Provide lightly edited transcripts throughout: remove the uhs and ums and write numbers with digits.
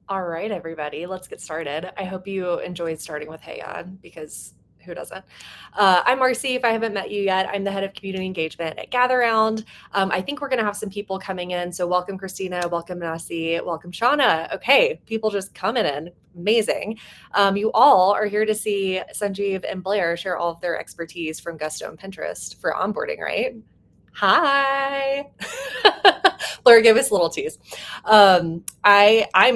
All right, everybody, let's get started. I hope you enjoyed starting with Hey On because who doesn't? I'm Marcy. If I haven't met you yet, I'm the head of community engagement at Gather Round. I think we're going to have some people coming in. So welcome, Christina. Welcome, Nasi. Welcome, Shauna. Okay, people just coming in. Amazing. You all are here to see Sanjeev and Blair share all of their expertise from Gusto and Pinterest for onboarding, right? Hi. Blair, give us a little tease. I'm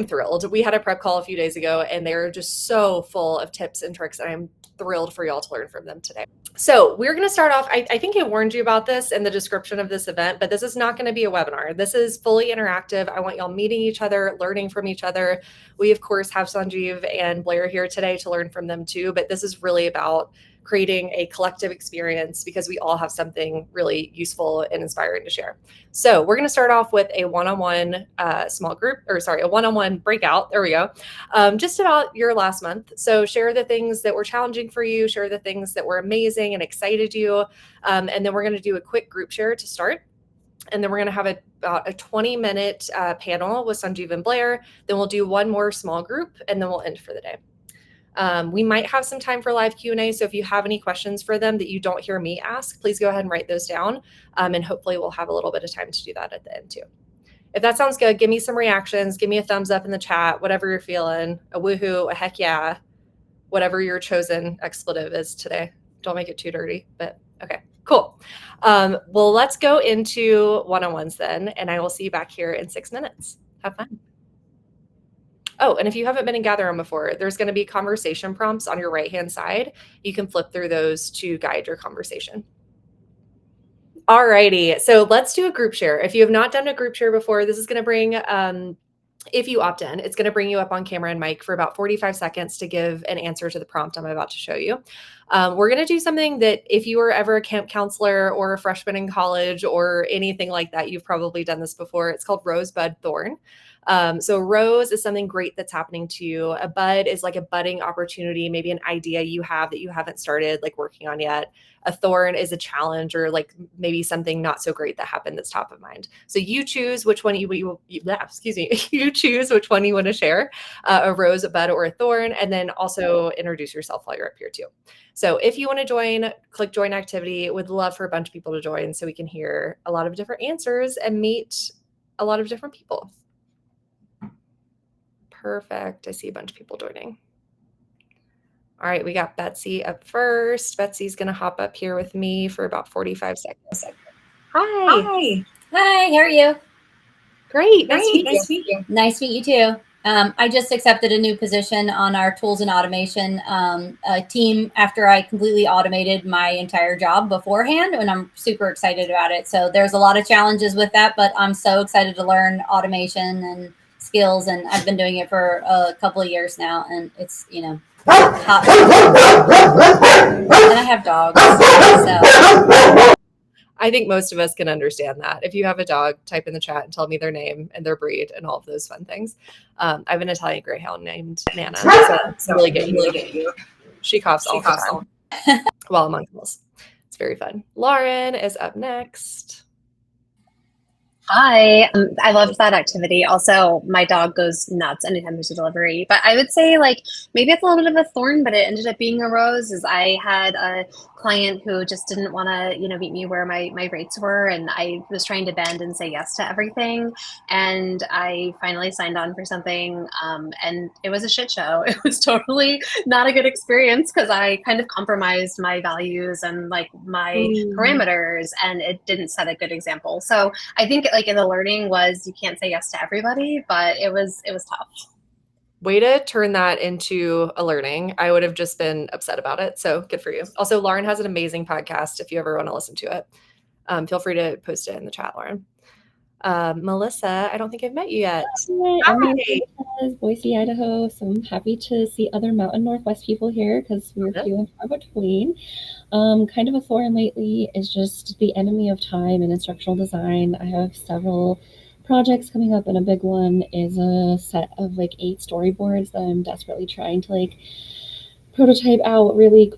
thrilled. We had a prep call a few days ago, and they're just so full of tips and tricks, and I'm thrilled for y'all to learn from them today. So we're going to start off. I think I warned you about this in the description of this event, but this is not going to be a webinar. This is fully interactive. I want y'all meeting each other, learning from each other. We, of course, have Sanjeev and Blair here today to learn from them too, but this is really about creating a collective experience because we all have something really useful and inspiring to share. So we're going to start off with a one-on-one a one-on-one breakout. There we go. Just about your last month. So share the things that were challenging for you, share the things that were amazing and excited you. And then we're going to do a quick group share to start. And then we're going to have about a 20-minute panel with Sanjeev and Blair. Then we'll do one more small group, and then we'll end for the day. We might have some time for live Q&A. So if you have any questions for them that you don't hear me ask, please go ahead and write those down. And hopefully we'll have a little bit of time to do that at the end too. If that sounds good, give me some reactions. Give me a thumbs up in the chat, whatever you're feeling, a woohoo, a heck yeah, whatever your chosen expletive is today. Don't make it too dirty, but okay, cool. Well, let's go into one-on-ones then, and I will see you back here in 6 minutes. Have fun. Oh, and if you haven't been in Gather Room before, there's going to be conversation prompts on your right-hand side. You can flip through those to guide your conversation. All righty, so let's do a group share. If you have not done a group share before, this is going to bring, if you opt in, it's going to bring you up on camera and mic for about 45 seconds to give an answer to the prompt I'm about to show you. We're going to do something that if you were ever a camp counselor or a freshman in college or anything like that, you've probably done this before. It's called Rosebud Thorn. So rose is something great that's happening to you. A bud is like a budding opportunity, maybe an idea you have that you haven't started like working on yet. A thorn is a challenge or like maybe something not so great that happened that's top of mind. So you choose which one you choose which one you want to share, a rose, a bud, or a thorn, and then also introduce yourself while you're up here too. So if you want to join, click join activity. Would love for a bunch of people to join so we can hear a lot of different answers and meet a lot of different people. Perfect. I see a bunch of people joining. All right, we got Betsy up first. Betsy's going to hop up here with me for about 45 seconds. Hi. Hi. Hi, how are you? Great. Nice to meet you. Nice to meet you too. I just accepted a new position on our tools and automation team after I completely automated my entire job beforehand, and I'm super excited about it. So there's a lot of challenges with that, but I'm so excited to learn automation and skills, and I've been doing it for a couple of years now, and it's, hot. And I have dogs, so. I think most of us can understand that. If you have a dog, type in the chat and tell me their name and their breed and all of those fun things. I have an Italian Greyhound named Nana, so really get you. She coughs all the time while I'm on calls. It's very fun. Lauren is up next. Hi, I loved that activity. Also, my dog goes nuts anytime there's a delivery. But I would say, like, maybe it's a little bit of a thorn, but it ended up being a rose. Is I had a client who just didn't want to, meet me where my rates were, and I was trying to bend and say yes to everything. And I finally signed on for something, and it was a shit show. It was totally not a good experience because I kind of compromised my values and like my parameters, and it didn't set a good example. So I think like in the learning was you can't say yes to everybody, but it was tough. Way to turn that into a learning. I would have just been upset about it. So good for you. Also, Lauren has an amazing podcast if you ever want to listen to it. Feel free to post it in the chat, Lauren. Melissa, I don't think I've met you yet. I'm in Boise, Idaho, so I'm happy to see other Mountain Northwest people here because we're few and far between. Kind of a thorn lately is just the enemy of time and instructional design. I have several projects coming up, and a big one is a set of like 8 storyboards that I'm desperately trying to like prototype out really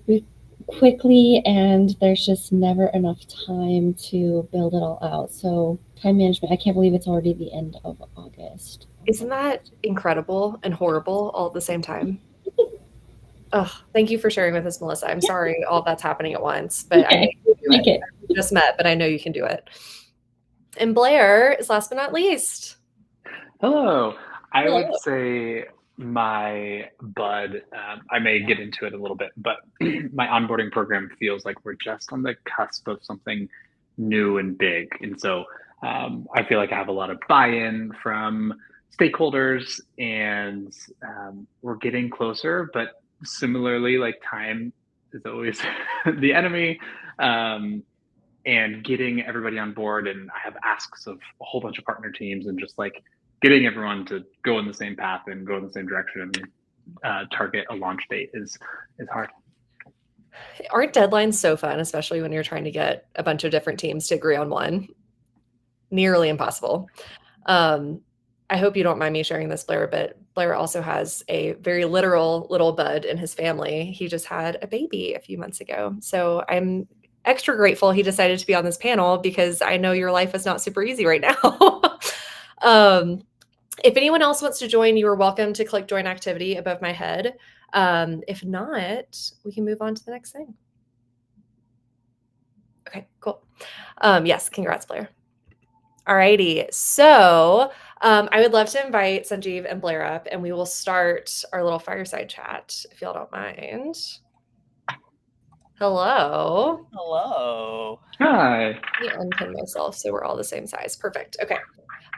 quickly, and there's just never enough time to build it all out. So time management, I can't believe it's already the end of August. Isn't that incredible and horrible all at the same time? Oh, thank you for sharing with us, Melissa. I'm sorry all that's happening at once, but I know Okay. you can do it. Okay. We just met, but I know you can do it. And Blair is last but not least. Hello. I Hello. would say my bud, I may get into it a little bit, but my onboarding program feels like we're just on the cusp of something new and big. And so I feel like I have a lot of buy-in from stakeholders, and we're getting closer, but similarly, like time is always the enemy. And getting everybody on board, and I have asks of a whole bunch of partner teams, and just like getting everyone to go in the same path and go in the same direction and target a launch date is hard. Aren't deadlines so fun, especially when you're trying to get a bunch of different teams to agree on one? Nearly impossible. I hope you don't mind me sharing this, Blair, but Blair also has a very literal little bud in his family. He just had a baby a few months ago. So I'm extra grateful he decided to be on this panel, because I know your life is not super easy right now. If anyone else wants to join, you are welcome to click join activity above my head. If not, we can move on to the next thing. Okay, cool. Yes, congrats, Blair. Alrighty, so I would love to invite Sanjeev and Blair up, and we will start our little fireside chat, if y'all don't mind. Hello. Hello. Hi. Let me unpin myself so we're all the same size. Perfect. Okay.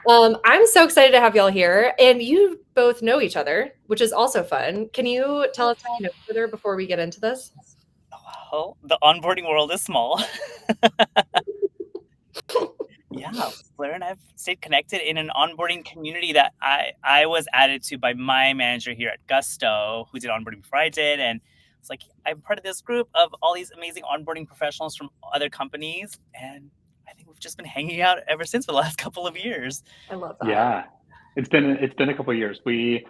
I'm so excited to have y'all here, and you both know each other, which is also fun. Can you tell us how you know each other before we get into this? Well, the onboarding world is small. Yeah, Blair and I have stayed connected in an onboarding community that I was added to by my manager here at Gusto, who did onboarding before I did. And it's like, I'm part of this group of all these amazing onboarding professionals from other companies. And I think we've just been hanging out ever since for the last couple of years. I love that. Yeah, it's been a couple of years. We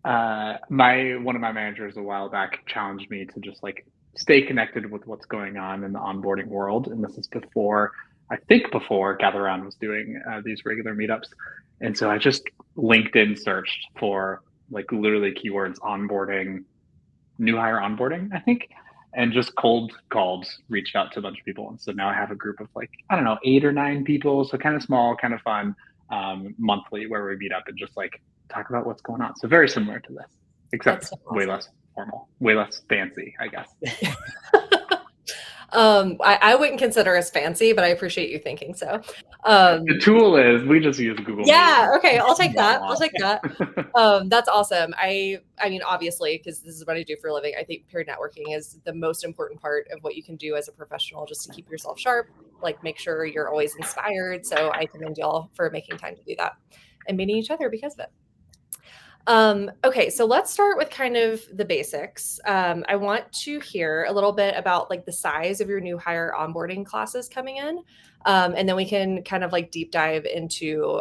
one of my managers a while back challenged me to just like stay connected with what's going on in the onboarding world, and this is before Gather Around was doing these regular meetups, and so I just LinkedIn searched for like literally keywords onboarding, new hire onboarding, I think, and just cold called, reached out to a bunch of people, and so now I have a group of like, I don't know, 8 or 9 people, so kind of small, kind of fun, monthly, where we meet up and just like talk about what's going on. So very similar to this, except so way less formal, way less fancy, I guess. I wouldn't consider us fancy, but I appreciate you thinking so. The tool is we just use Google. Yeah, Meet. okay, I'll take that. I'll take that. That's awesome. I mean, obviously, because this is what I do for a living, I think peer networking is the most important part of what you can do as a professional, just to keep yourself sharp, like make sure you're always inspired. So I commend y'all for making time to do that and meeting each other because of it. Okay, so let's start with kind of the basics. I want to hear a little bit about like the size of your new hire onboarding classes coming in. And then we can kind of like deep dive into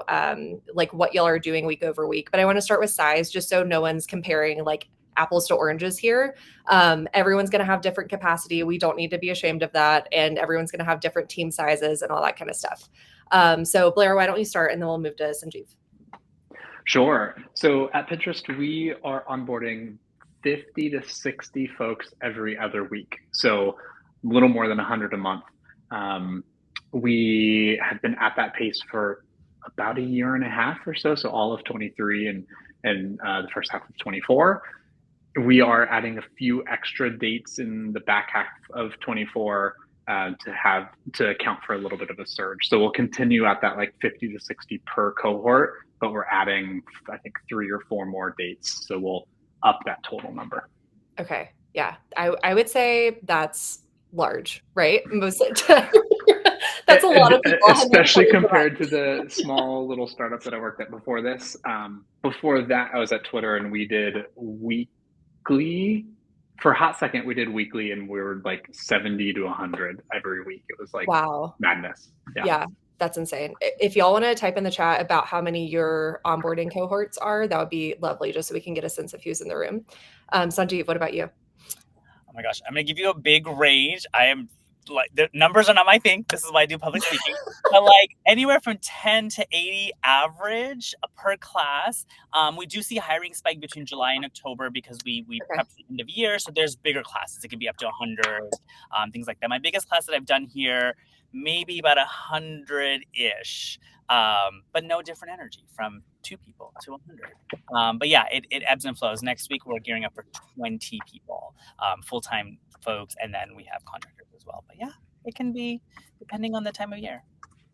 like what y'all are doing week over week. But I want to start with size, just so no one's comparing like apples to oranges here. Everyone's going to have different capacity. We don't need to be ashamed of that. And everyone's going to have different team sizes and all that kind of stuff. So Blair, why don't you start, and then we'll move to Sanjeev. Sure. So at Pinterest, we are onboarding 50 to 60 folks every other week. So a little more than 100 a month. We have been at that pace for about a year and a half or so. So all of 23 and the first half of 24. We are adding a few extra dates in the back half of 24 to account for a little bit of a surge. So we'll continue at that like 50 to 60 per cohort, but we're adding, I think, 3 or 4 more dates. So we'll up that total number. Okay. Yeah. I would say that's large, right? Mostly. That's a lot of people. Especially compared to the small little startup that I worked at before this. Before that, I was at Twitter, and we did weekly. For a hot second, we did weekly, and we were like 70 to 100 every week. It was like wow, madness. Yeah, that's insane. If y'all want to type in the chat about how many your onboarding cohorts are, that would be lovely, just so we can get a sense of who's in the room. Sanjeev, what about you? Oh my gosh, I'm gonna give you a big range. I am like, the numbers are not my thing. This is why I do public speaking. But like anywhere from 10 to 80 average per class. We do see hiring spike between July and October because we prep for the end of year. So there's bigger classes. It can be up to 100, things like that. My biggest class that I've done here, maybe about 100-ish. But no different energy from 2 people to 100. But yeah, it ebbs and flows. Next week, we're gearing up for 20 people, full-time folks, and then we have contractors as well. But yeah, it can be depending on the time of year.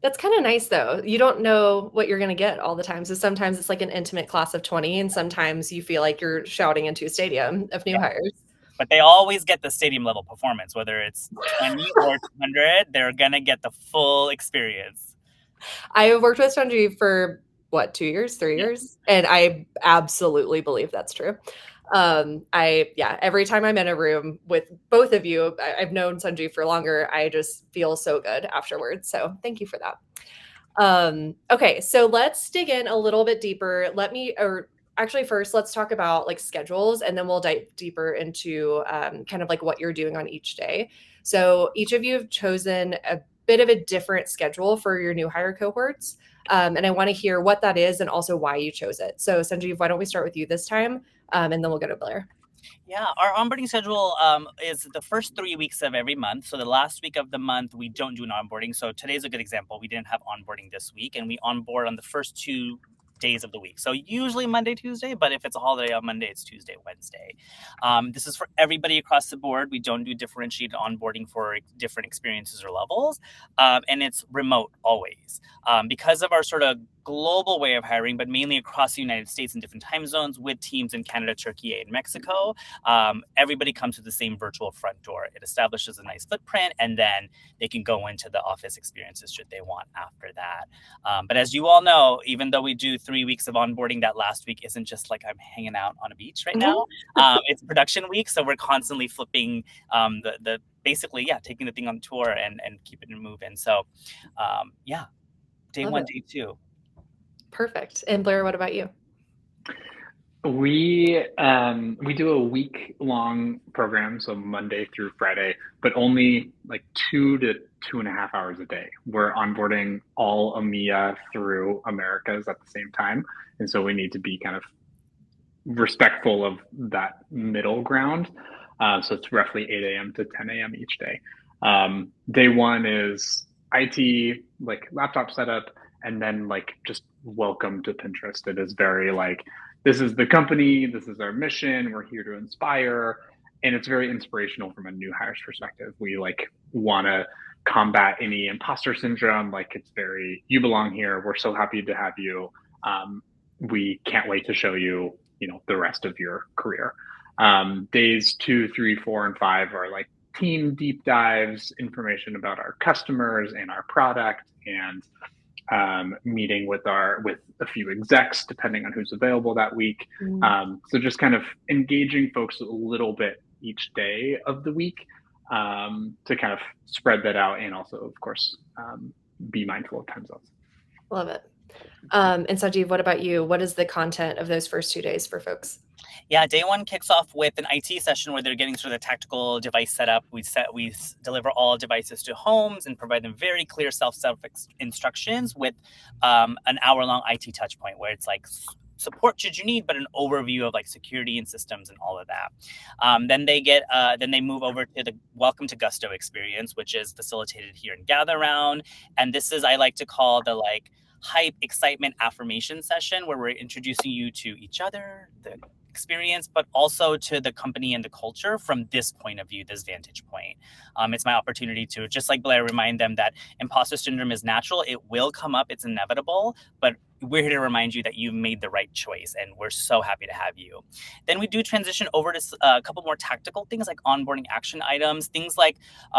That's kind of nice though. You don't know what you're going to get all the time. So sometimes it's like an intimate class of 20, and sometimes you feel like you're shouting into a stadium of new hires. But they always get the stadium level performance, whether it's 20 or 200, they're going to get the full experience. I have worked with Sanjeev for 2 years, 3 years, and I absolutely believe that's true. Every time I'm in a room with both of you, I've known Sanjeev for longer. I just feel so good afterwards. So thank you for that. Okay, so let's dig in a little bit deeper. First, let's talk about like schedules, and then we'll dive deeper into kind of like what you're doing on each day. So each of you have chosen a bit of a different schedule for your new hire cohorts. And I want to hear what that is and also why you chose it. So Sanjeev, why don't we start with you this time? And then we'll go to Blair. Yeah, our onboarding schedule is the first 3 weeks of every month. So the last week of the month, we don't do an onboarding. So today's a good example. We didn't have onboarding this week, and we onboard on the first 2 days of the week. So usually Monday, Tuesday, but if it's a holiday on Monday, it's Tuesday, Wednesday. This is for everybody across the board. We don't do differentiated onboarding for different experiences or levels. And it's remote always. Because of our sort of global way of hiring, but mainly across the United States in different time zones with teams in Canada, Turkey, and Mexico, everybody comes to the same virtual front door. It establishes a nice footprint, and then they can go into the office experiences should they want after that. But as you all know, even though we do 3 weeks of onboarding, that last week isn't just like I'm hanging out on a beach right now. It's production week, so we're constantly flipping basically taking the thing on tour and keeping it moving. So day Love one, it. day 2. Perfect. And Blair, what about you? We do a week-long program, so Monday through Friday, but only like 2 to 2.5 hours a day. We're onboarding all EMEA through Americas at the same time, and so we need to be kind of respectful of that middle ground. So it's roughly 8 a.m. to 10 a.m. each day. Day 1 is IT, like laptop setup, and then like just welcome to Pinterest. It is very like, this is the company, this is our mission, we're here to inspire, and it's very inspirational from a new hires perspective. We like want to combat any imposter syndrome. Like it's very, you belong here, we're so happy to have you. We can't wait to show you, the rest of your career. Days 2, 3, 4, and 5 are like team deep dives, information about our customers and our product, and meeting with a few execs, depending on who's available that week. So just kind of engaging folks a little bit each day of the week to kind of spread that out, and also, of course, be mindful of time zones. Love it. And Sanjeev, what about you? What is the content of those first 2 days for folks? Yeah, day 1 kicks off with an IT session where they're getting sort of the tactical device setup. We deliver all devices to homes and provide them very clear self-serve instructions with an hour-long IT touch point where it's like support should you need, but an overview of like security and systems and all of that. Then they move over to the Welcome to Gusto experience, which is facilitated here in Gather Round. And this is, I like to call the like hype, excitement, affirmation session where we're introducing you to each other, the experience, but also to the company and the culture from this point of view, this vantage point. It's my opportunity to, just like Blair, remind them that imposter syndrome is natural. It will come up. It's inevitable, but we're here to remind you that you've made the right choice, and we're so happy to have you. Then we do transition over to a couple more tactical things like onboarding action items, things like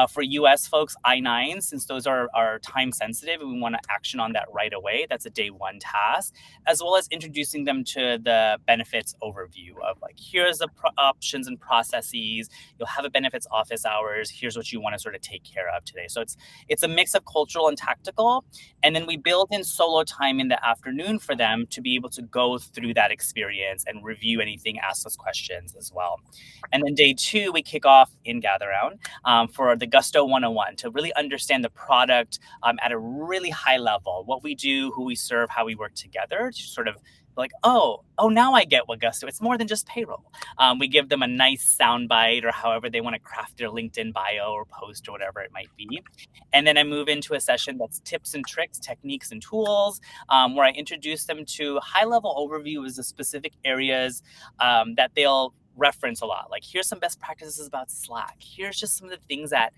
for US folks, I-9s, since those are time sensitive and we want to action on that right away. That's a day 1 task, as well as introducing them to the benefits overview of like, here's the options and processes. You'll have a benefits office hours. Here's what you want to sort of take care of today. So it's a mix of cultural and tactical. And then we build in solo time in the afternoon afternoon for them to be able to go through that experience and review anything, ask us questions as well. And then day 2, we kick off in Gather Round for the Gusto 101 to really understand the product at a really high level, what we do, who we serve, how we work together, to sort of like, oh, now I get what Gusto. It's more than just payroll. We give them a nice soundbite or however they want to craft their LinkedIn bio or post or whatever it might be. And then I move into a session that's tips and tricks, techniques and tools, where I introduce them to high-level overview of the specific areas that they'll reference a lot. Like, here's some best practices about Slack. Here's just some of the things that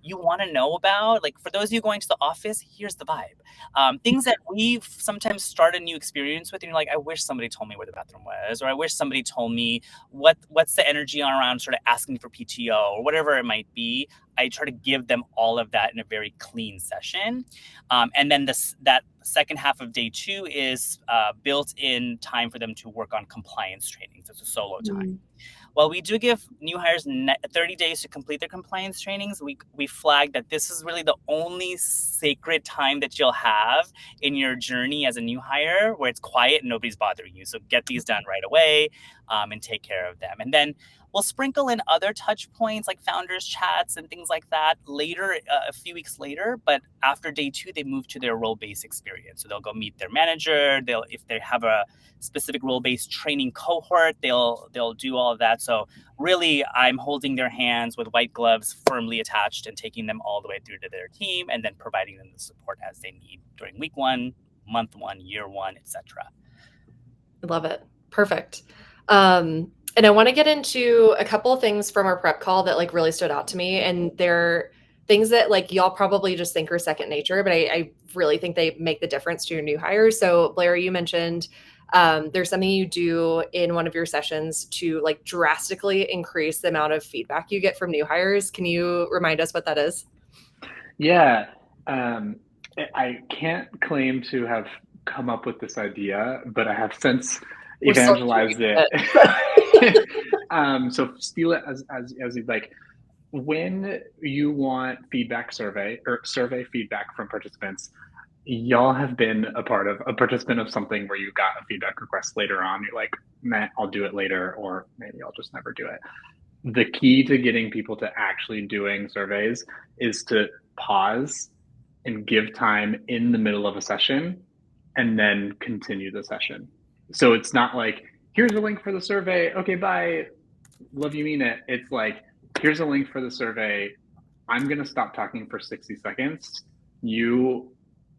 you want to know about. Like, for those of you going to the office, here's the vibe. Things that we've sometimes started a new experience with, and you're like, I wish somebody told me where the bathroom was, or I wish somebody told me what's the energy around sort of asking for PTO or whatever it might be. I try to give them all of that in a very clean session. And then that second half of day 2 is built-in time for them to work on compliance trainings. It's a solo time. While we do give new hires 30 days to complete their compliance trainings, we flag that this is really the only sacred time that you'll have in your journey as a new hire where it's quiet and nobody's bothering you. So get these done right away and take care of them. And then we'll sprinkle in other touch points like founders chats and things like that later, a few weeks later. But after day 2, they move to their role-based experience. So they'll go meet their manager. If they have a specific role-based training cohort, they'll do all of that. So really, I'm holding their hands with white gloves firmly attached and taking them all the way through to their team, and then providing them the support as they need during week 1, month 1, year 1, etc. Love it. Perfect. And I want to get into a couple of things from our prep call that like really stood out to me. And they're things that like y'all probably just think are second nature, but I really think they make the difference to your new hires. So Blair, you mentioned there's something you do in one of your sessions to like drastically increase the amount of feedback you get from new hires. Can you remind us what that is? Yeah. I can't claim to have come up with this idea, but I have since evangelized it. So steal it as you'd like. When you want feedback survey feedback from participants, y'all have been a participant of something where you got a feedback request later on. You're like, man, I'll do it later, or maybe I'll just never do it. The key to getting people to actually doing surveys is to pause and give time in the middle of a session and then continue the session. So it's not like, here's a link for the survey. Okay, bye. Love you, mean it. It's like, here's a link for the survey. I'm going to stop talking for 60 seconds.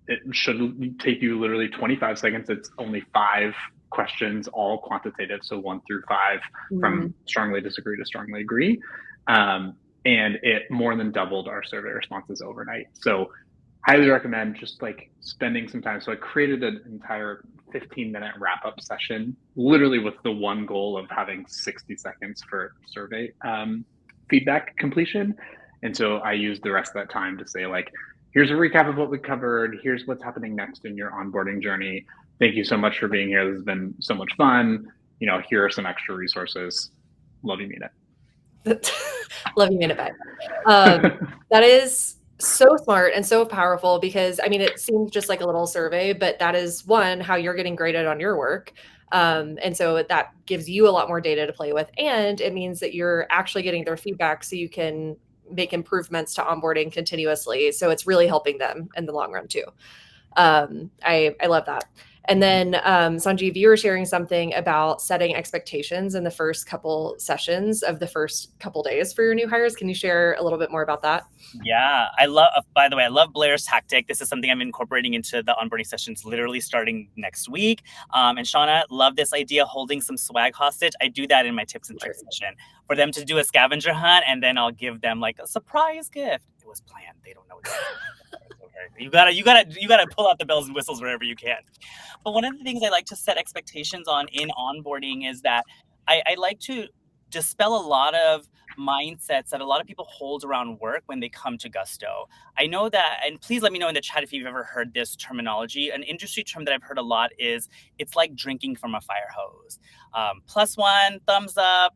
It should take you literally 25 seconds. It's only 5 questions, all quantitative. So 1 through 5 from strongly disagree to strongly agree. And it more than doubled our survey responses overnight. So highly recommend just like spending some time. So I created an entire 15-minute wrap-up session, literally with the one goal of having 60 seconds for survey feedback completion. And so I used the rest of that time to say like, here's a recap of what we covered. Here's what's happening next in your onboarding journey. Thank you so much for being here. This has been so much fun. Here are some extra resources. Love you, mean it. Love you, mean it, babe. That is so smart and so powerful because, I mean, it seems just like a little survey, but that is one, how you're getting graded on your work. And so that gives you a lot more data to play with. And it means that you're actually getting their feedback so you can make improvements to onboarding continuously. So it's really helping them in the long run too. I love that. And then Sanjeev, you were sharing something about setting expectations in the first couple sessions of the first couple days for your new hires. Can you share a little bit more about that? Yeah, by the way, I love Blair's tactic. This is something I'm incorporating into the onboarding sessions literally starting next week. And Shauna, love this idea, holding some swag hostage. I do that in my tips and tricks session for them to do a scavenger hunt, and then I'll give them like a surprise gift. It was planned. They don't know what you gotta pull out the bells and whistles wherever you can. But one of the things I like to set expectations on in onboarding is that I like to dispel a lot of mindsets that a lot of people hold around work when they come to Gusto. I know that, and please let me know in the chat if you've ever heard this terminology. An industry term that I've heard a lot is it's like drinking from a fire hose. +1, thumbs up.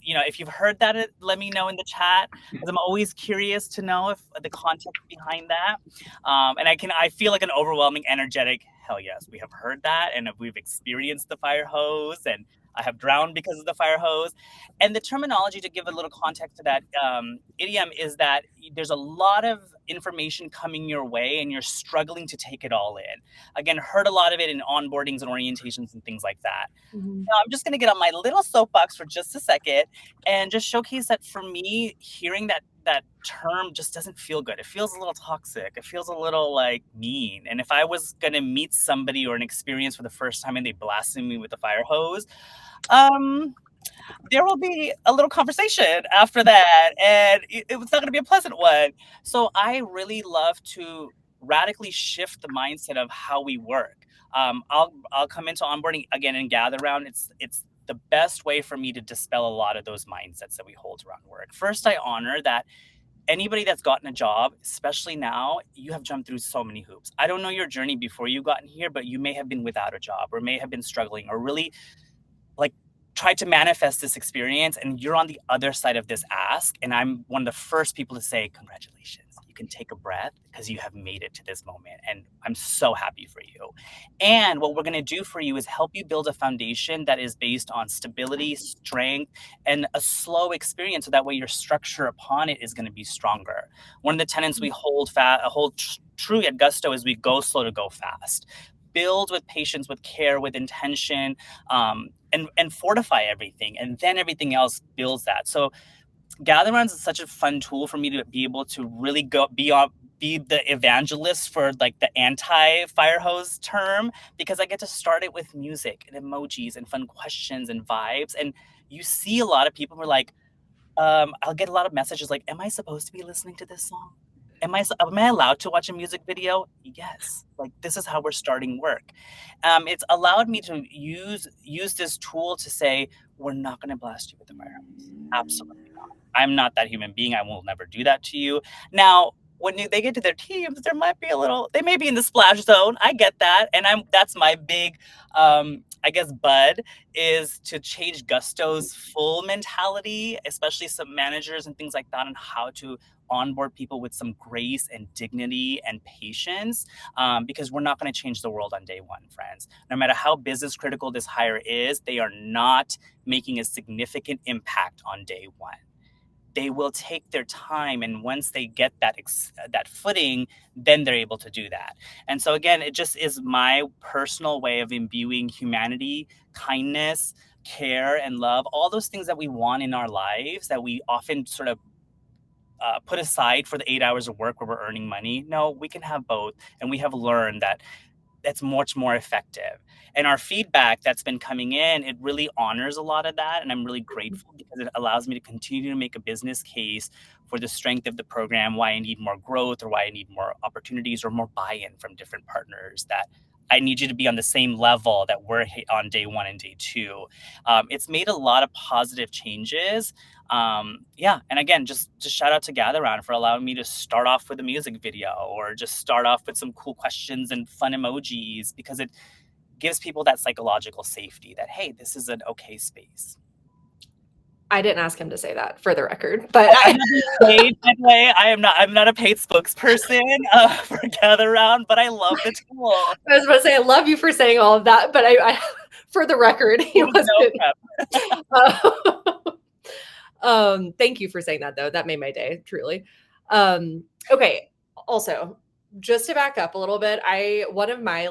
if you've heard that, let me know in the chat, because I'm always curious to know if the context behind that. And I feel like an overwhelming, energetic, hell yes, we have heard that, and we've experienced the fire hose, and I have drowned because of the fire hose. And the terminology, to give a little context to that idiom, is that there's a lot of information coming your way and you're struggling to take it all in. Again, heard a lot of it in onboardings and orientations and things like that. Now, I'm just going to get on my little soapbox for just a second and just showcase that for me, hearing that term just doesn't feel good. It feels a little toxic. It feels a little like mean. And if I was going to meet somebody or an experience for the first time and they blasted me with a fire hose, there will be a little conversation after that, and it's not going to be a pleasant one. So I really love to radically shift the mindset of how we work. I'll come into onboarding again and gather around. It's the best way for me to dispel a lot of those mindsets that we hold around work. First, I honor that anybody that's gotten a job, especially now, you have jumped through so many hoops. I don't know your journey before you gotten here, but you may have been without a job or may have been struggling or really like tried to manifest this experience, and you're on the other side of this ask. And I'm one of the first people to say, congratulations. You can take a breath because you have made it to this moment. And I'm so happy for you. And what we're going to do for you is help you build a foundation that is based on stability, strength, and a slow experience. So that way your structure upon it is going to be stronger. One of the tenets we hold true at Gusto is we go slow to go fast. Build with patience, with care, with intention, and fortify everything. And then everything else builds that. So gather rounds is such a fun tool for me to be able to really be the evangelist for like the anti-fire hose term, because I get to start it with music and emojis and fun questions and vibes. And you see a lot of people who are like, I'll get a lot of messages like, am I supposed to be listening to this song? Am I allowed to watch a music video? Yes. Like, this is how we're starting work. It's allowed me to use this tool to say, we're not going to blast you with the fire hose. Absolutely not. I'm not that human being. I will never do that to you. Now, when they get to their teams, they may be in the splash zone. I get that. And that's my big, bud, is to change Gusto's full mentality, especially some managers and things like that, on how to onboard people with some grace and dignity and patience, because we're not going to change the world on day one, friends. No matter how business critical this hire is, they are not making a significant impact on day one. They will take their time, and once they get that footing, then they're able to do that. And so again, it just is my personal way of imbuing humanity, kindness, care, and love, all those things that we want in our lives that we often sort of put aside for the 8 hours of work where we're earning money. No, we can have both. And we have learned that that's much more effective. And our feedback that's been coming in, it really honors a lot of that. And I'm really grateful because it allows me to continue to make a business case for the strength of the program, why I need more growth or why I need more opportunities or more buy-in from different partners, that I need you to be on the same level that we're on day one and day two. It's made a lot of positive changes. And again, just shout out to Gather Round for allowing me to start off with a music video or just start off with some cool questions and fun emojis, because it gives people that psychological safety that, hey, this is an okay space. I didn't ask him to say that, for the record, but I'm not a paid spokesperson for Gather Round, but I love the tool. I was about to say, I love you for saying all of that, but I for the record, he wasn't. Thank you for saying that, though. That made my day, truly. Okay. Also, just to back up a little bit, one of my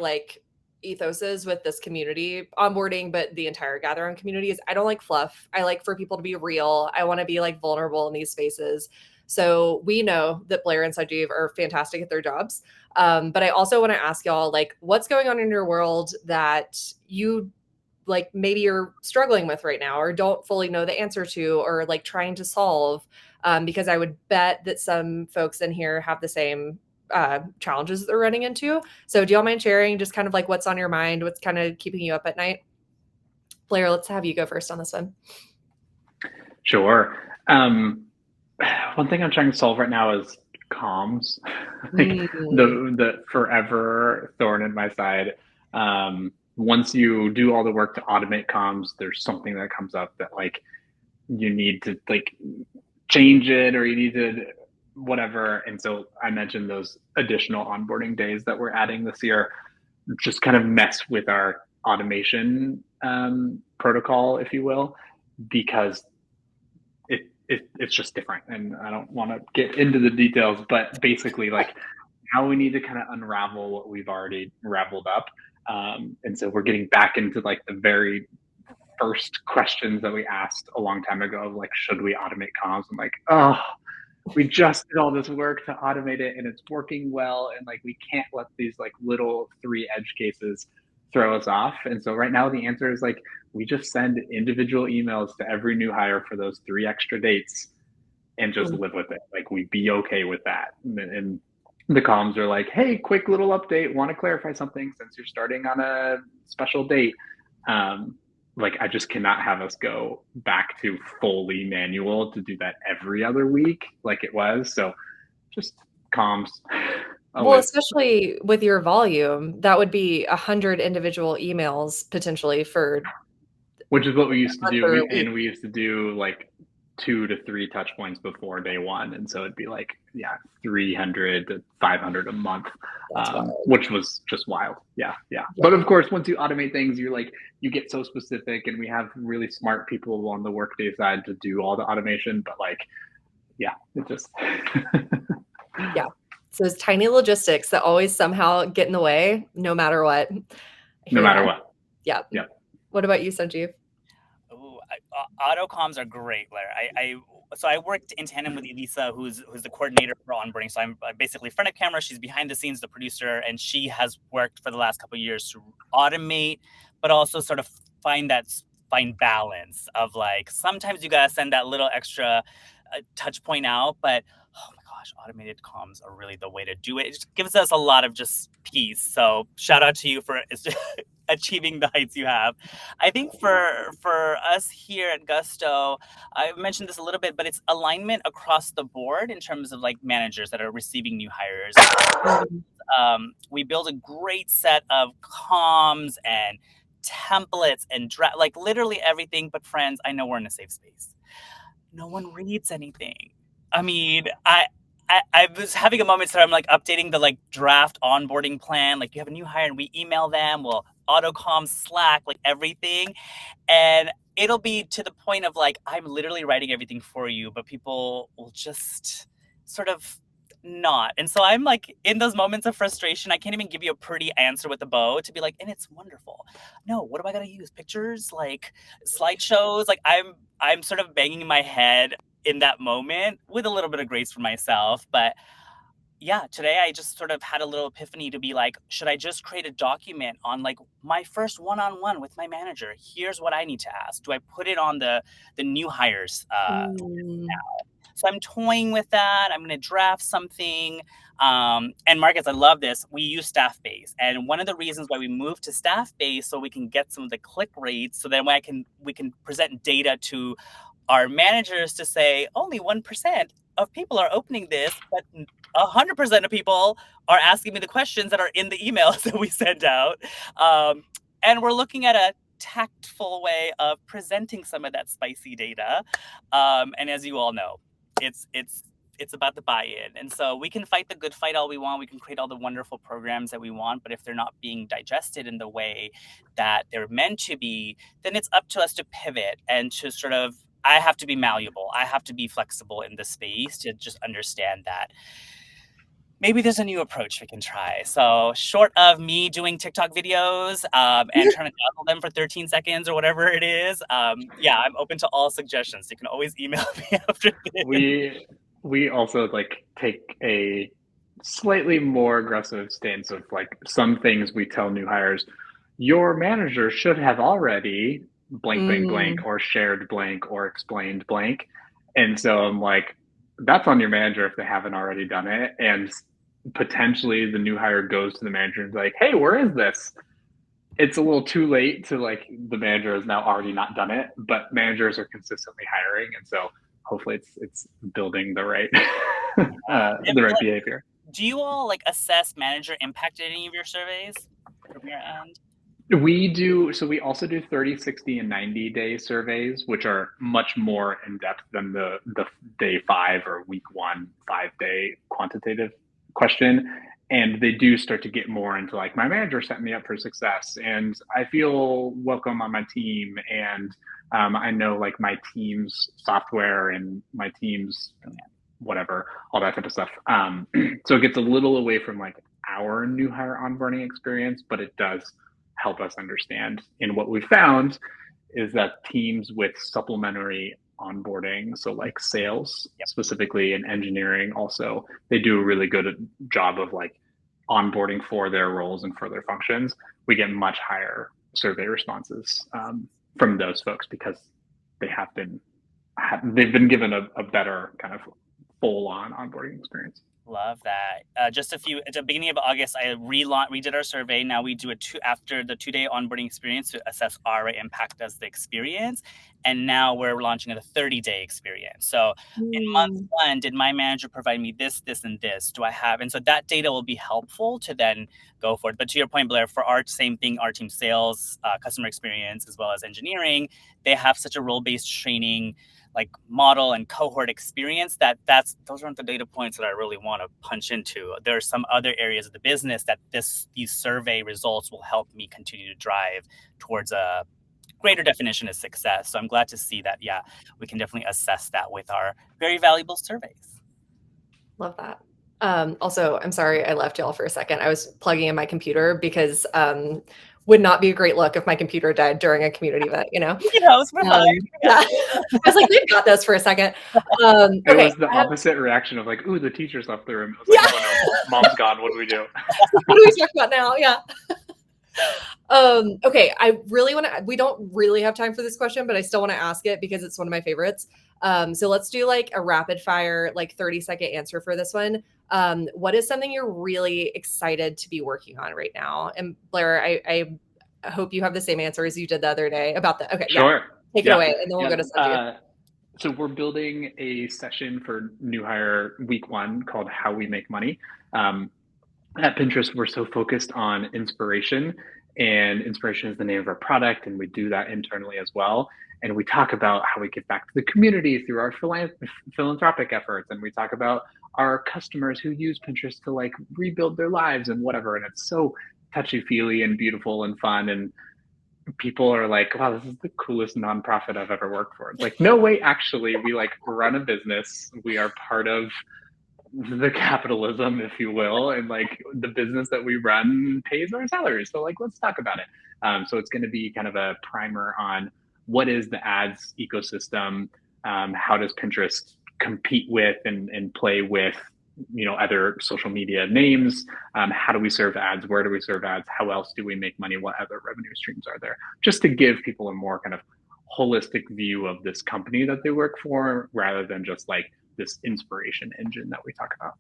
ethoses with this community, onboarding, but the entire Gather Round community, is I don't like fluff. I like for people to be real. I want to be vulnerable in these spaces. So we know that Blair and Sajiv are fantastic at their jobs. But I also want to ask y'all, what's going on in your world that you maybe you're struggling with right now or don't fully know the answer to, or trying to solve, because I would bet that some folks in here have the same challenges that they're running into. So do y'all mind sharing just kind of what's on your mind, what's kind of keeping you up at night? Blair, let's have you go first on this one. Sure. One thing I'm trying to solve right now is comms. The forever thorn in my side. Once you do all the work to automate comms, there's something that comes up that you need to like change it, or you need to whatever. And so I mentioned those additional onboarding days that we're adding this year just kind of mess with our automation protocol, if you will, because it's just different. And I don't want to get into the details, but basically, like, now we need to kind of unravel what we've already raveled up. And so we're getting back into like the very first questions that we asked a long time ago, like, should we automate comms? I'm like, oh, we just did all this work to automate it and it's working well. And like, we can't let these like little 3 edge cases throw us off. And so right now the answer is like, we just send individual emails to every new hire for those 3 extra dates and just live with it. Like, we be okay with that. And the comms are like, hey, quick little update. Want to clarify something since you're starting on a special date. Like, I just cannot have us go back to fully manual to do that every other week like it was. So just comms. Well, especially with your volume, that would be 100 individual emails potentially for. Which is what we used to do. And we used to do like 2 to 3 touch points before day one. And so it'd be like, 300 to 500 a month, which was just wild. Yeah. But of course, once you automate things, you're like, you get so specific, and we have really smart people on the workday side to do all the automation. But like, it just. So it's tiny logistics that always somehow get in the way, no matter what. No matter what. Yeah. What about you, Sanjeev? Auto comms are great, Blair. So I worked in tandem with Elisa, who's the coordinator for onboarding. So I'm basically front of camera. She's behind the scenes, the producer, and she has worked for the last couple of years to automate, but also sort of find balance of like, sometimes you gotta send that little extra touch point out, but oh my gosh, automated comms are really the way to do it. It just gives us a lot of just peace. So shout out to you for achieving the heights you have. I think for us here at Gusto, I mentioned this a little bit, but it's alignment across the board in terms of like managers that are receiving new hires. We build a great set of comms and templates and like literally everything. But friends, I know we're in a safe space. No one reads anything. I mean, I was having a moment where I'm like updating the like draft onboarding plan. Like, you have a new hire and we email them. We'll AutoComm, Slack, like everything. And it'll be to the point of like, I'm literally writing everything for you, but people will just sort of not. And so I'm like, in those moments of frustration, I can't even give you a pretty answer with a bow to be like, and it's wonderful. No, what am I gonna use? Pictures, like slideshows? Like, I'm sort of banging my head in that moment with a little bit of grace for myself. But yeah, today I just sort of had a little epiphany to be like, should I just create a document on like my first one-on-one with my manager? Here's what I need to ask. Do I put it on the new hires now? So I'm toying with that. I'm going to draft something. And Marcus, I love this. We use staff-based. And one of the reasons why we moved to staff-based, so we can get some of the click rates, so then we can present data to our managers to say only 1% of people are opening this, but 100% of people are asking me the questions that are in the emails that we send out. And we're looking at a tactful way of presenting some of that spicy data. And as you all know, it's about the buy-in. And so we can fight the good fight all we want. We can create all the wonderful programs that we want, but if they're not being digested in the way that they're meant to be, then it's up to us to pivot and to sort of, I have to be malleable. I have to be flexible in the space to just understand that maybe there's a new approach we can try. So short of me doing TikTok videos and trying to dazzle them for 13 seconds or whatever it is, I'm open to all suggestions. You can always email me after this. We also like take a slightly more aggressive stance of like, some things we tell new hires, your manager should have already blank, or shared blank, or explained blank. And so I'm like, that's on your manager if they haven't already done it. And potentially the new hire goes to the manager and is like, hey, where is this? It's a little too late to like, the manager has now already not done it, but managers are consistently hiring. And so hopefully it's building the right, the right behavior. Do you all like assess manager impact in any of your surveys from your end? We do, so we also do 30, 60, and 90-day surveys, which are much more in depth than the day 5 or week 1 5-day quantitative question. And they do start to get more into like, my manager set me up for success and I feel welcome on my team. And I know like my team's software and my team's whatever, all that type of stuff. So it gets a little away from like our new hire onboarding experience, but it does help us understand. And what we found is that teams with supplementary onboarding, so like sales specifically and engineering also, they do a really good job of like onboarding for their roles and for their functions. We get much higher survey responses from those folks because they've been given a better kind of full on onboarding experience. Love that. Just at the beginning of August, I redid our survey. Now we do after the 2-day onboarding experience to assess ROI impact as the experience. And now we're launching a 30-day experience. So in month 1, did my manager provide me this, this, and this? Do I have? And so that data will be helpful to then go forward. But to your point, Blair, for our same thing, our team sales, customer experience, as well as engineering, they have such a role-based training like model and cohort experience those aren't the data points that I really want to punch into. There are some other areas of the business that these survey results will help me continue to drive towards a greater definition of success. So I'm glad to see that, yeah, we can definitely assess that with our very valuable surveys. Love that. Also, I'm sorry I left y'all for a second. I was plugging in my computer because would not be a great look if my computer died during a community event, you know? Yeah, we're fine. Yeah. I was like, we've got this for a second. It was the opposite reaction of like, ooh, the teacher's left the room. It was like, oh no, mom's gone. What do we do? What do we talk about now? Yeah. Okay, I really want to, we don't really have time for this question, but I still want to ask it because it's one of my favorites. So let's do like a rapid fire, like 30-second answer for this one. What is something you're really excited to be working on right now? And Blair, I hope you have the same answer as you did the other day about the, okay. Sure. Yeah. Take it away and then we'll go to Sanju. So we're building a session for new hire week 1 called How We Make Money. At Pinterest, we're so focused on inspiration, and inspiration is the name of our product, and we do that internally as well. And we talk about how we give back to the community through our philanthropic efforts, and we talk about our customers who use Pinterest to like rebuild their lives and whatever. And it's so touchy-feely and beautiful and fun, and people are like, wow, this is the coolest nonprofit I've ever worked for. It's like, no, wait, actually, we like run a business. We are part of the capitalism, if you will, and like the business that we run pays our salaries. So like, let's talk about it. So it's going to be kind of a primer on what is the ads ecosystem, how does Pinterest compete with and play with other social media names, how do we serve ads, where do we serve ads, how else do we make money, what other revenue streams are there, just to give people a more kind of holistic view of this company that they work for rather than just like this inspiration engine that we talk about.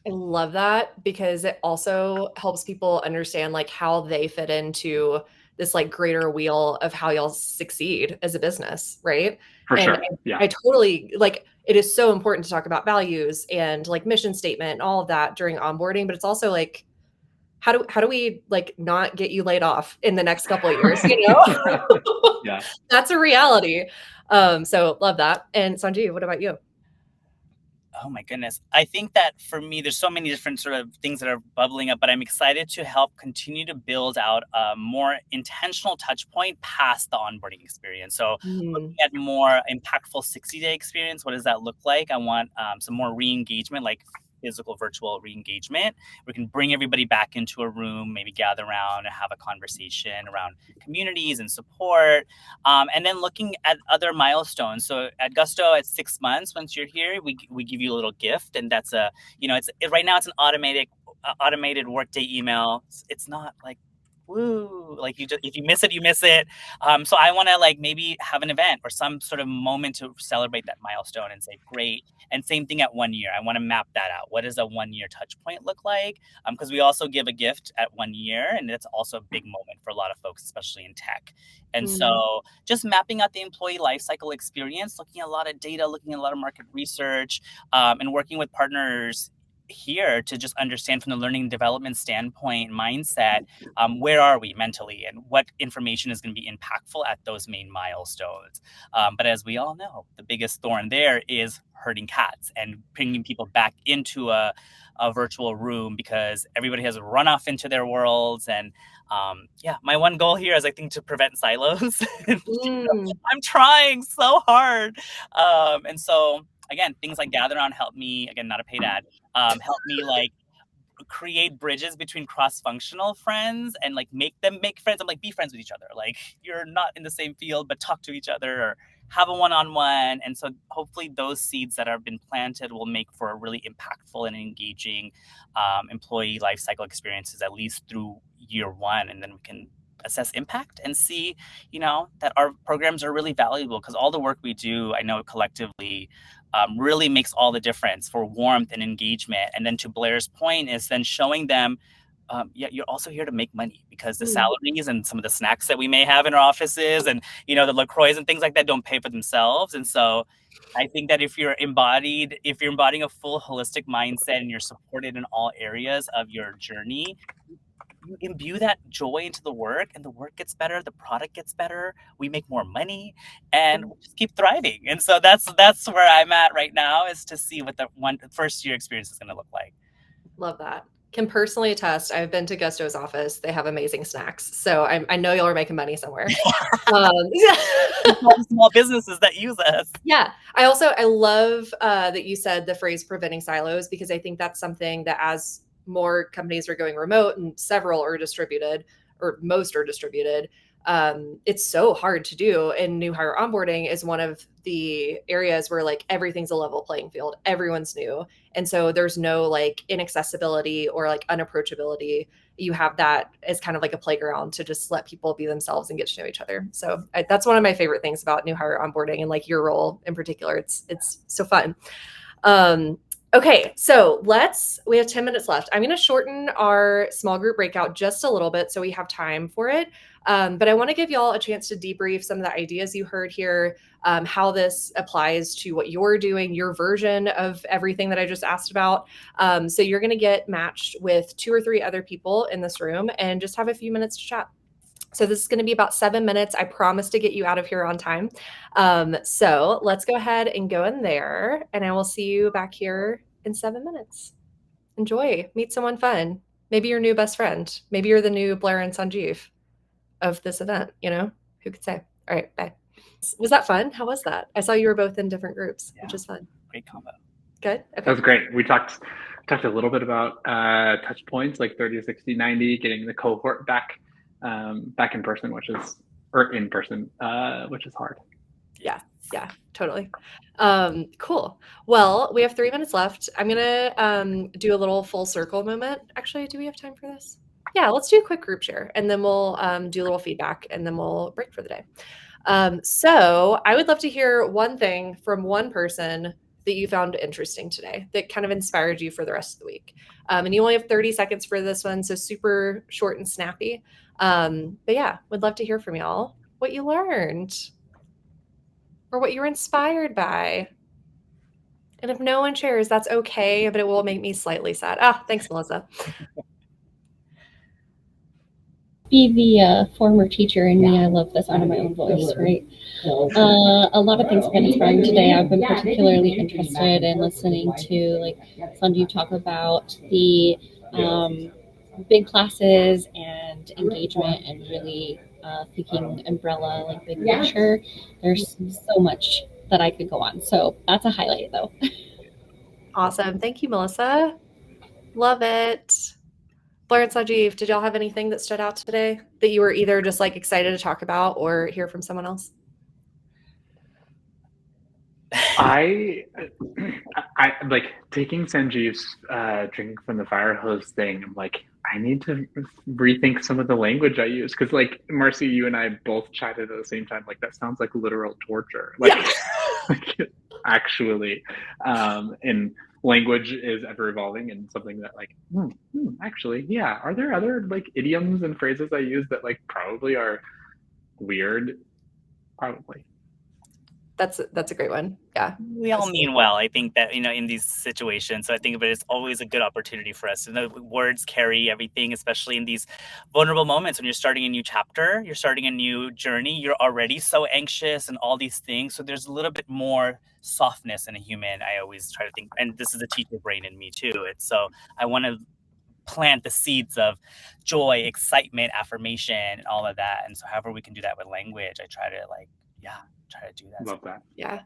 I love that because it also helps people understand like how they fit into this like greater wheel of how y'all succeed as a business, right? For and sure. Yeah. I totally like it is so important to talk about values and like mission statement and all of that during onboarding, but it's also like how do we like not get you laid off in the next couple of years, you know? Yeah. That's a reality. So love that. And Sanjeev, what about you? Oh my goodness. I think that for me, there's so many different sort of things that are bubbling up, but I'm excited to help continue to build out a more intentional touch point past the onboarding experience. So looking at more impactful 60-day experience, what does that look like? I want some more re-engagement, like physical virtual re-engagement. We can bring everybody back into a room, maybe gather around and have a conversation around communities and support. And then looking at other milestones. So at Gusto, at 6 months, once you're here, we give you a little gift. And that's right now it's an automated Workday email. It's not like, woo, like if you miss it, you miss it. So I want to like maybe have an event or some sort of moment to celebrate that milestone and say, great. And same thing at 1 year. I want to map that out. What does a 1 year touch point look like? Because we also give a gift at 1 year, and that's also a big moment for a lot of folks, especially in tech. And so just mapping out the employee lifecycle experience, looking at a lot of data, looking at a lot of market research, and working with partners here to just understand from the learning and development standpoint mindset, where are we mentally and what information is going to be impactful at those main milestones. But as we all know, the biggest thorn there is herding cats and bringing people back into a virtual room because everybody has run off into their worlds. And my one goal here is, I think, to prevent silos. I'm trying so hard. And so, again, things like Gather On help me, again, not a paid ad, help me like create bridges between cross-functional friends and like make friends. I'm like, be friends with each other. Like, you're not in the same field, but talk to each other or have a one-on-one. And so hopefully those seeds that have been planted will make for a really impactful and engaging employee lifecycle experiences, at least through year one. And then we can assess impact and see, that our programs are really valuable, because all the work we do, I know collectively, really makes all the difference for warmth and engagement. And then to Blair's point is then showing them, you're also here to make money, because the salaries and some of the snacks that we may have in our offices and, the LaCroix and things like that don't pay for themselves. And so I think that if you're embodying a full holistic mindset and you're supported in all areas of your journey, you imbue that joy into the work, and the work gets better, the product gets better, we make more money, and we just keep thriving. And so that's where I'm at right now, is to see what the first year experience is going to look like. Love that. Can personally attest. I've been to Gusto's office. They have amazing snacks. So I know y'all are making money somewhere. Small businesses that use us. Yeah. I love that you said the phrase preventing silos, because I think that's something that, as more companies are going remote and several are distributed, or most are distributed, it's so hard to do. And new hire onboarding is one of the areas where like everything's a level playing field. Everyone's new. And so there's no like inaccessibility or like unapproachability. You have that as kind of like a playground to just let people be themselves and get to know each other. So that's one of my favorite things about new hire onboarding, and like your role in particular. It's so fun. Okay, so we have 10 minutes left. I'm going to shorten our small group breakout just a little bit so we have time for it. But I want to give y'all a chance to debrief some of the ideas you heard here, how this applies to what you're doing, your version of everything that I just asked about. So you're going to get matched with 2 or 3 other people in this room and just have a few minutes to chat. So this is going to be about 7 minutes. I promise to get you out of here on time. So let's go ahead and go in there, and I will see you back here in 7 minutes. Enjoy. Meet someone fun. Maybe your new best friend. Maybe you're the new Blair and Sanjeev of this event. Who could say? All right, bye. Was that fun? How was that? I saw you were both in different groups, which is fun. Great combo. Good. Okay. That was great. We talked a little bit about touch points like 30, 60, 90, getting the cohort back in person, which is hard. Yeah, totally. Cool. Well, we have 3 minutes left. I'm gonna do a little full circle moment. Actually, do we have time for this? Yeah, let's do a quick group share, and then we'll do a little feedback, and then we'll break for the day. So I would love to hear one thing from one person that you found interesting today that kind of inspired you for the rest of the week. And you only have 30 seconds for this one, so super short and snappy. But yeah, would love to hear from y'all what you learned or what you were inspired by. And if no one shares, that's okay, but it will make me slightly sad. Thanks, Melissa. Be the former teacher in me. I love the sound of my own voice, right? A lot of things have been inspiring today. I've been particularly interested in listening to like Sanjeev talk about the big classes and engagement, and really thinking umbrella, like big picture. There's so much that I could go on. So that's a highlight though. Awesome. Thank you, Melissa. Love it. Blair and Sanjeev, did y'all have anything that stood out today that you were either just like excited to talk about or hear from someone else? I like taking Sanjeev's drinking from the fire hose thing. I'm like, I need to rethink some of the language I use, because like Marcy, you and I both chatted at the same time. Like that sounds like literal torture. Like, like actually, and language is ever evolving, and something that like actually, yeah. Are there other like idioms and phrases I use that like probably are weird? Probably. That's a great one. Yeah. We all mean well. I think that, in these situations. So I think of it as always a good opportunity for us to know words carry everything, especially in these vulnerable moments when you're starting a new chapter, you're starting a new journey. You're already so anxious and all these things. So there's a little bit more softness in a human. I always try to think, and this is a teacher brain in me too. So I want to plant the seeds of joy, excitement, affirmation, and all of that. And so however we can do that with language, I try to try to do that. Love that. Yeah,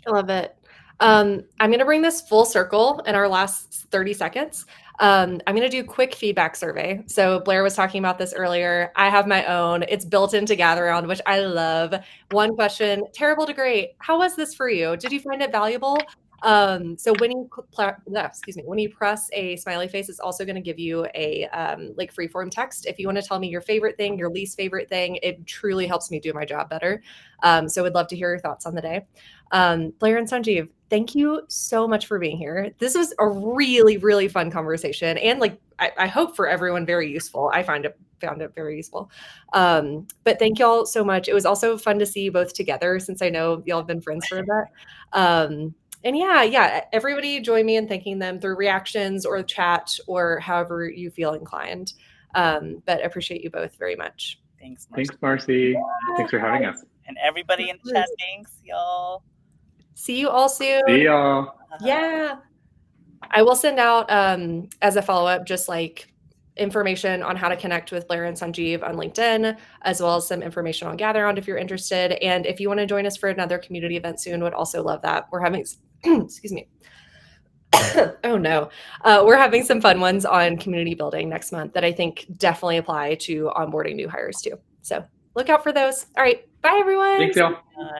I love it. I'm going to bring this full circle in our last 30 seconds. I'm going to do quick feedback survey. So Blair was talking about this earlier. I have my own. It's built into Gather Round, which I love. One question, terrible to great. How was this for you? Did you find it valuable? So when you press a smiley face, it's also going to give you a like freeform text. If you want to tell me your favorite thing, your least favorite thing, it truly helps me do my job better. So would love to hear your thoughts on the day. Blair and Sanjeev, thank you so much for being here. This was a really, really fun conversation, and I hope for everyone very useful. I found it very useful. But thank y'all so much. It was also fun to see you both together since I know y'all have been friends for a bit. And yeah, everybody join me in thanking them through reactions or chat or however you feel inclined. But appreciate you both very much. Thanks, Marcy. Thanks, Marcy. Thanks for having us. And everybody in the chat, thanks, y'all. See you all soon. See y'all. Yeah. I will send out as a follow-up just like information on how to connect with Blair and Sanjeev on LinkedIn, as well as some information on Gather Round if you're interested. And if you want to join us for another community event soon, would also love that. We're having, excuse me. Oh no. We're having some fun ones on community building next month that I think definitely apply to onboarding new hires too. So look out for those. All right. Bye, everyone. Thanks, y'all.